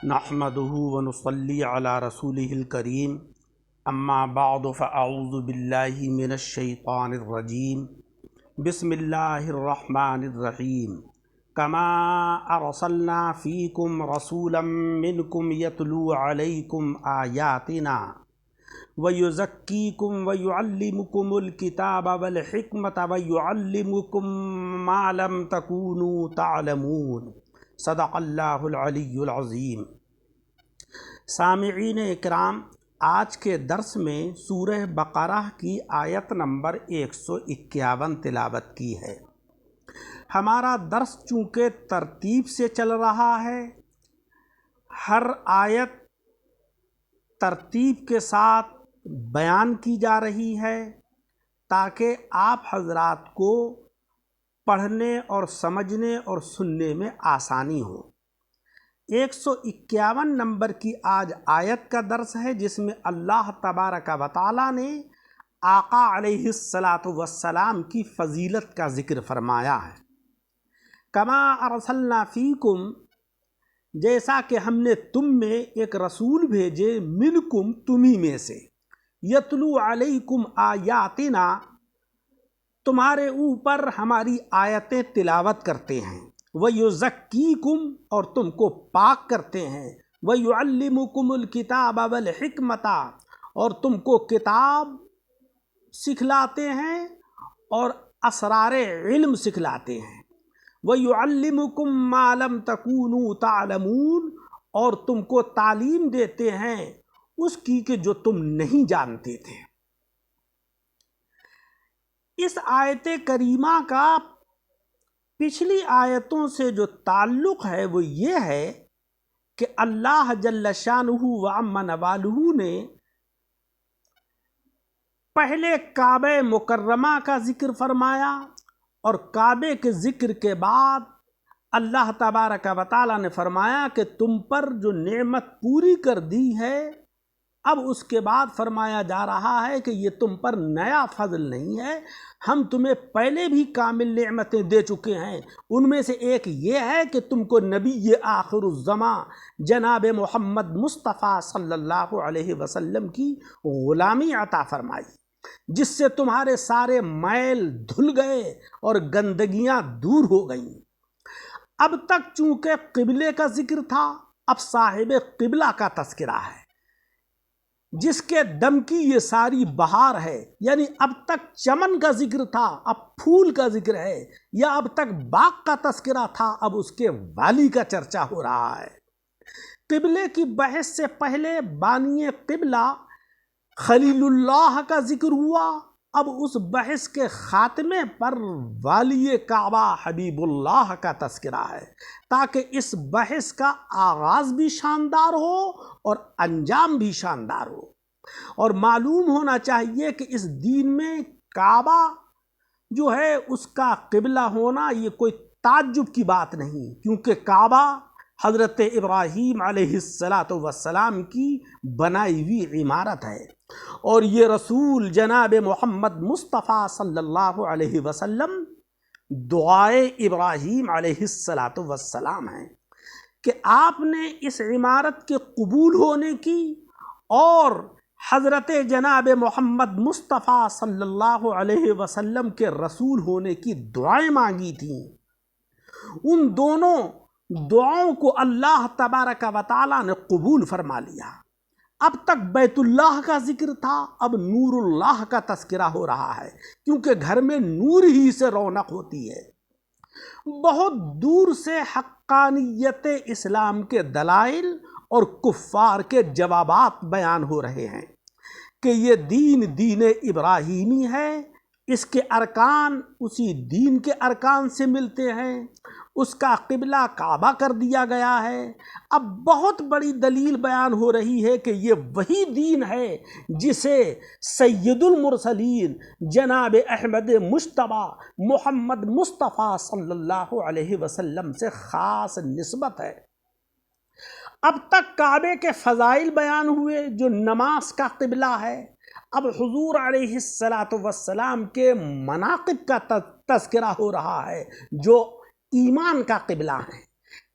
نحمده ونصلي على رسوله الكريم اما بعد فاعوذ بالله من الشيطان الرجيم بسم الله الرحمن الرحيم كما ارسلنا فيكم رسولا منكم يتلو عليكم آياتنا ويزكيكم ويعلمكم الكتاب والحكمة ويعلمكم ما لم تكونوا تعلمون صدق اللہ العلی العظیم۔ سامعین اکرام، آج کے درس میں سورہ بقرہ کی آیت نمبر 151 تلاوت کی ہے۔ ہمارا درس چونکہ ترتیب سے چل رہا ہے، ہر آیت ترتیب کے ساتھ بیان کی جا رہی ہے تاکہ آپ حضرات کو پڑھنے اور سمجھنے اور سننے میں آسانی ہو۔ 151 نمبر کی آج آیت کا درس ہے، جس میں اللہ تبارک و تعالیٰ نے آقا علیہ السلام کی فضیلت کا ذکر فرمایا ہے۔ کما ارسلنا فیکم، جیسا کہ ہم نے تم میں ایک رسول بھیجے، منکم، تمہیں میں سے، یتلو علیکم آیاتنا، تمہارے اوپر ہماری آیتیں تلاوت کرتے ہیں، وَيُزَكِّيكُمْ، اور تم کو پاک کرتے ہیں، وَيُعَلِّمُكُمُ الْكِتَابَ وَالْحِكْمَةَ، اور تم کو کتاب سکھلاتے ہیں اور اسرار علم سکھلاتے ہیں، وَيُعَلِّمُكُمْ مَا لَمْ تَكُونُوا تَعْلَمُونَ، اور تم کو تعلیم دیتے ہیں اس کی کہ جو تم نہیں جانتے تھے۔ اس آیت کریمہ کا پچھلی آیتوں سے جو تعلق ہے وہ یہ ہے کہ اللہ جل شانہ و عم نوالہ نے پہلے کعبہ مکرمہ کا ذکر فرمایا، اور کعبے کے ذکر کے بعد اللہ تبارک و تعالیٰ نے فرمایا کہ تم پر جو نعمت پوری کر دی ہے، اب اس کے بعد فرمایا جا رہا ہے کہ یہ تم پر نیا فضل نہیں ہے، ہم تمہیں پہلے بھی کامل نعمتیں دے چکے ہیں۔ ان میں سے ایک یہ ہے کہ تم کو نبی آخر الزماں جناب محمد مصطفیٰ صلی اللہ علیہ وسلم کی غلامی عطا فرمائی، جس سے تمہارے سارے میل دھل گئے اور گندگیاں دور ہو گئیں۔ اب تک چونکہ قبلے کا ذکر تھا، اب صاحب قبلہ کا تذکرہ ہے، جس کے دم کی یہ ساری بہار ہے۔ یعنی اب تک چمن کا ذکر تھا، اب پھول کا ذکر ہے، یا اب تک باغ کا تذکرہ تھا، اب اس کے والی کا چرچا ہو رہا ہے۔ قبلے کی بحث سے پہلے بانی قبلہ خلیل اللہ کا ذکر ہوا، اب اس بحث کے خاتمے پر والی کعبہ حبیب اللہ کا تذکرہ ہے، تاکہ اس بحث کا آغاز بھی شاندار ہو اور انجام بھی شاندار ہو۔ اور معلوم ہونا چاہیے کہ اس دین میں کعبہ جو ہے اس کا قبلہ ہونا یہ کوئی تعجب کی بات نہیں، کیونکہ کعبہ حضرت ابراہیم علیہ السلام کی بنائی ہوئی عمارت ہے، اور یہ رسول جناب محمد مصطفیٰ صلی اللہ علیہ وسلم دعائے ابراہیم علیہ السلام ہیں کہ آپ نے اس عمارت کے قبول ہونے کی اور حضرت جناب محمد مصطفیٰ صلی اللہ علیہ وسلم کے رسول ہونے کی دعائیں مانگی تھیں۔ ان دونوں دعاؤں کو اللہ تبارک و تعالیٰ نے قبول فرما لیا۔ اب تک بیت اللہ کا ذکر تھا، اب نور اللہ کا تذکرہ ہو رہا ہے، کیونکہ گھر میں نور ہی سے رونق ہوتی ہے۔ بہت دور سے حقانیت اسلام کے دلائل اور کفار کے جوابات بیان ہو رہے ہیں کہ یہ دین ابراہیمی ہے، اس کے ارکان اسی دین کے ارکان سے ملتے ہیں، اس کا قبلہ کعبہ کر دیا گیا ہے۔ اب بہت بڑی دلیل بیان ہو رہی ہے کہ یہ وہی دین ہے جسے سید المرسلین جناب احمد مجتبیٰ محمد مصطفیٰ صلی اللہ علیہ وسلم سے خاص نسبت ہے۔ اب تک کعبے کے فضائل بیان ہوئے جو نماز کا قبلہ ہے، اب حضور علیہ السلام کے مناقب کا تذکرہ ہو رہا ہے جو ایمان کا قبلہ ہے۔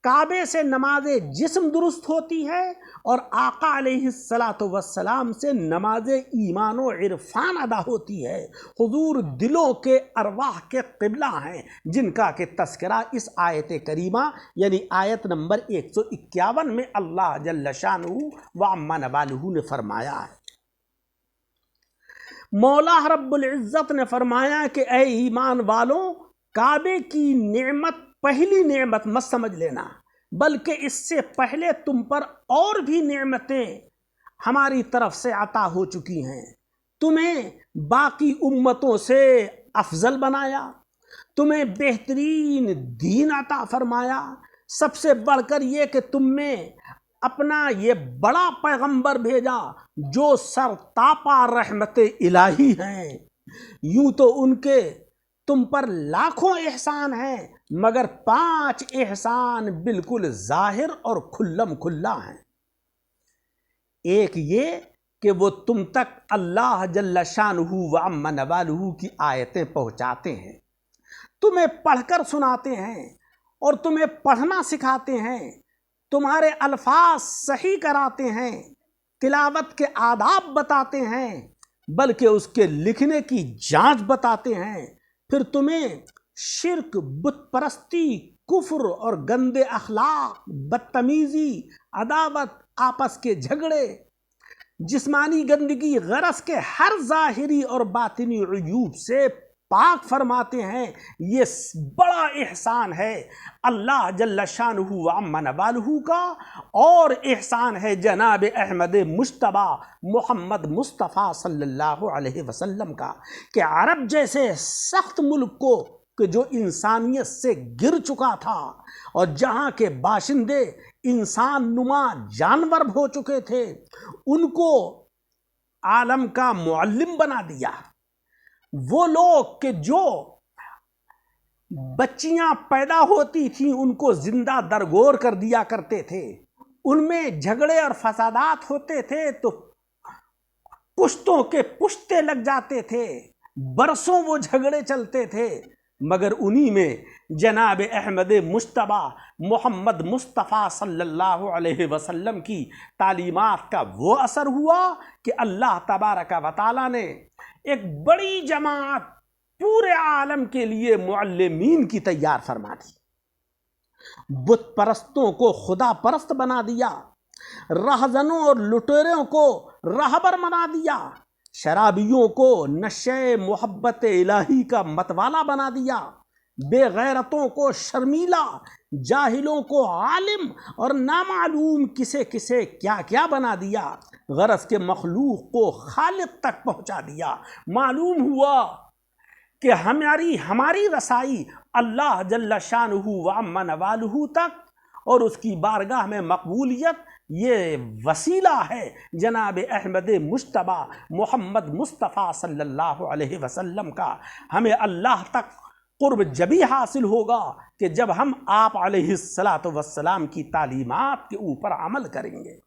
کعبے سے نماز جسم درست ہوتی ہے اور آقا علیہ السلام سے نماز ایمان و عرفان ادا ہوتی ہے۔ حضور دلوں کے ارواح کے قبلہ ہیں، جن کا کہ تذکرہ اس آیت کریمہ یعنی آیت نمبر 151 میں اللہ جل شانہ وعم نوالہ نے فرمایا ہے۔ مولا رب العزت نے فرمایا کہ اے ایمان والوں، کعبے کی نعمت پہلی نعمت مت سمجھ لینا، بلکہ اس سے پہلے تم پر اور بھی نعمتیں ہماری طرف سے عطا ہو چکی ہیں۔ تمہیں باقی امتوں سے افضل بنایا، تمہیں بہترین دین عطا فرمایا، سب سے بڑھ کر یہ کہ تم میں اپنا یہ بڑا پیغمبر بھیجا جو سرتاپا رحمت الہی ہیں۔ یوں تو ان کے تم پر لاکھوں احسان ہیں، مگر 5 احسان بالکل ظاہر اور کھلم کھلا ہیں۔ ایک یہ کہ وہ تم تک اللہ جل شانہ وعم نوالہ کی آیتیں پہنچاتے ہیں، تمہیں پڑھ کر سناتے ہیں اور تمہیں پڑھنا سکھاتے ہیں، تمہارے الفاظ صحیح کراتے ہیں، تلاوت کے آداب بتاتے ہیں، بلکہ اس کے لکھنے کی جانچ بتاتے ہیں، پھر تمہیں شرک، بت پرستی، کفر اور گندے اخلاق، بدتمیزی، عداوت، آپس کے جھگڑے، جسمانی گندگی، غرض کے ہر ظاہری اور باطنی عیوب سے پاک فرماتے ہیں۔ یہ بڑا احسان ہے اللہ جل شانہ وعم نوالہ کا، اور احسان ہے جناب احمد مجتبی محمد مصطفیٰ صلی اللہ علیہ وسلم کا، کہ عرب جیسے سخت ملک کو کہ جو انسانیت سے گر چکا تھا اور جہاں کے باشندے انسان نما جانور ہو چکے تھے، ان کو عالم کا معلم بنا دیا۔ وہ لوگ کہ جو بچیاں پیدا ہوتی تھیں ان کو زندہ درگور کر دیا کرتے تھے، ان میں جھگڑے اور فسادات ہوتے تھے تو پشتوں کے پشتے لگ جاتے تھے، برسوں وہ جھگڑے چلتے تھے، مگر انہی میں جناب احمد مجتبی محمد مصطفیٰ صلی اللہ علیہ وسلم کی تعلیمات کا وہ اثر ہوا کہ اللہ تبارک و تعالیٰ نے ایک بڑی جماعت پورے عالم کے لیے معلمین کی تیار فرما دی، بت پرستوں کو خدا پرست بنا دیا، رہزنوں اور لٹیروں کو رہبر بنا دیا، شرابیوں کو نشے محبت الہی کا متوالا بنا دیا، بے غیرتوں کو شرمیلا، جاہلوں کو عالم اور نامعلوم کسے کسے کیا کیا بنا دیا، غرض کے مخلوق کو خالق تک پہنچا دیا۔ معلوم ہوا کہ ہماری رسائی اللہ جل شانہ وعم نوالہ تک اور اس کی بارگاہ میں مقبولیت، یہ وسیلہ ہے جناب احمد مجتبی محمد مصطفیٰ صلی اللہ علیہ وسلم کا۔ ہمیں اللہ تک قرب جبھی حاصل ہوگا کہ جب ہم آپ علیہ السلام کی تعلیمات کے اوپر عمل کریں گے۔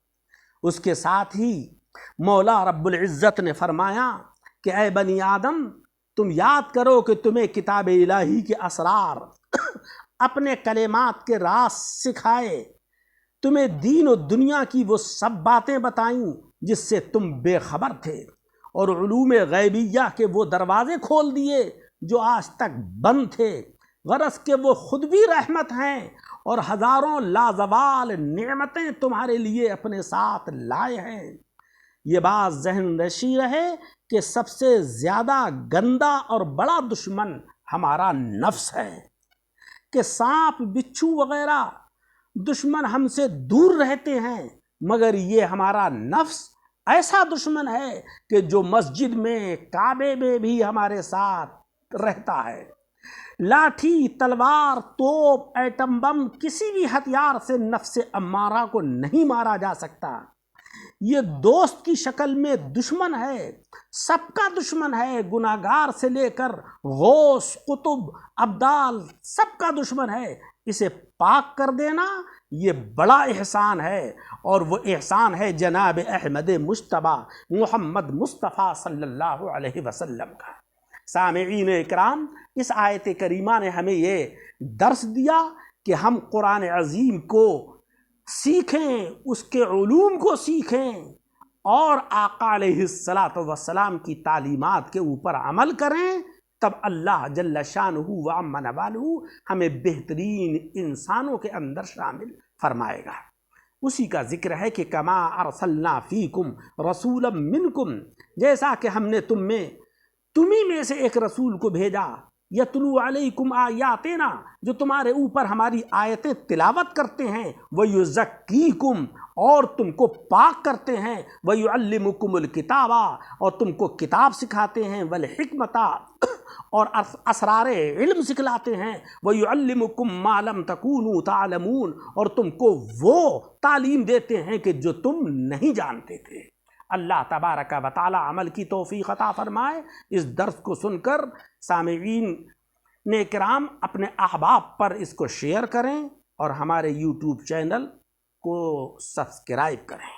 اس کے ساتھ ہی مولا رب العزت نے فرمایا کہ اے بنی آدم، تم یاد کرو کہ تمہیں کتاب الہی کے اسرار اپنے کلمات کے راز سکھائے، تمہیں دین و دنیا کی وہ سب باتیں بتائیں جس سے تم بے خبر تھے، اور علوم غیبیہ کے وہ دروازے کھول دیے جو آج تک بند تھے، غرض کہ وہ خود بھی رحمت ہیں اور ہزاروں لازوال نعمتیں تمہارے لیے اپنے ساتھ لائے ہیں۔ یہ بات ذہن نشین رہے کہ سب سے زیادہ گندا اور بڑا دشمن ہمارا نفس ہے، کہ سانپ، بچھو وغیرہ دشمن ہم سے دور رہتے ہیں، مگر یہ ہمارا نفس ایسا دشمن ہے کہ جو مسجد میں، کعبے میں بھی ہمارے ساتھ رہتا ہے۔ لاٹھی، تلوار، توپ، ایٹم بم، کسی بھی ہتھیار سے نفس امارہ کو نہیں مارا جا سکتا۔ یہ دوست کی شکل میں دشمن ہے، سب کا دشمن ہے، گناہگار سے لے کر غوث، قطب، ابدال، سب کا دشمن ہے۔ اسے پاک کر دینا یہ بڑا احسان ہے، اور وہ احسان ہے جناب احمد مجتبی محمد مصطفیٰ صلی اللہ علیہ وسلم کا۔ سامعین اکرام، اس آیت کریمہ نے ہمیں یہ درس دیا کہ ہم قرآن عظیم کو سیکھیں، اس کے علوم کو سیکھیں اور آقا علیہ الصلاۃ والسلام کی تعلیمات کے اوپر عمل کریں، تب اللہ جل شانہ و عم نوالہ ہمیں بہترین انسانوں کے اندر شامل فرمائے گا۔ اسی کا ذکر ہے کہ کما ارسلنا فیکم رسولا منکم، جیسا کہ ہم نے تمہیں میں سے ایک رسول کو بھیجا، یتلو علیکم آیاتنا، جو تمہارے اوپر ہماری آیتیں تلاوت کرتے ہیں، ویزکیکم، اور تم کو پاک کرتے ہیں، ویعلمکم الکتاب، اور تم کو کتاب سکھاتے ہیں، والحکمت، اور اسرار علم سکھلاتے ہیں، ویعلمکم ما لم تکونوا تعلمون، اور تم کو وہ تعلیم دیتے ہیں کہ جو تم نہیں جانتے تھے۔ اللہ تبارک و تعالی عمل کی توفیق عطا فرمائے۔ اس درس کو سن کر سامعین کرام اپنے احباب پر اس کو شیئر کریں اور ہمارے یوٹیوب چینل کو سبسکرائب کریں۔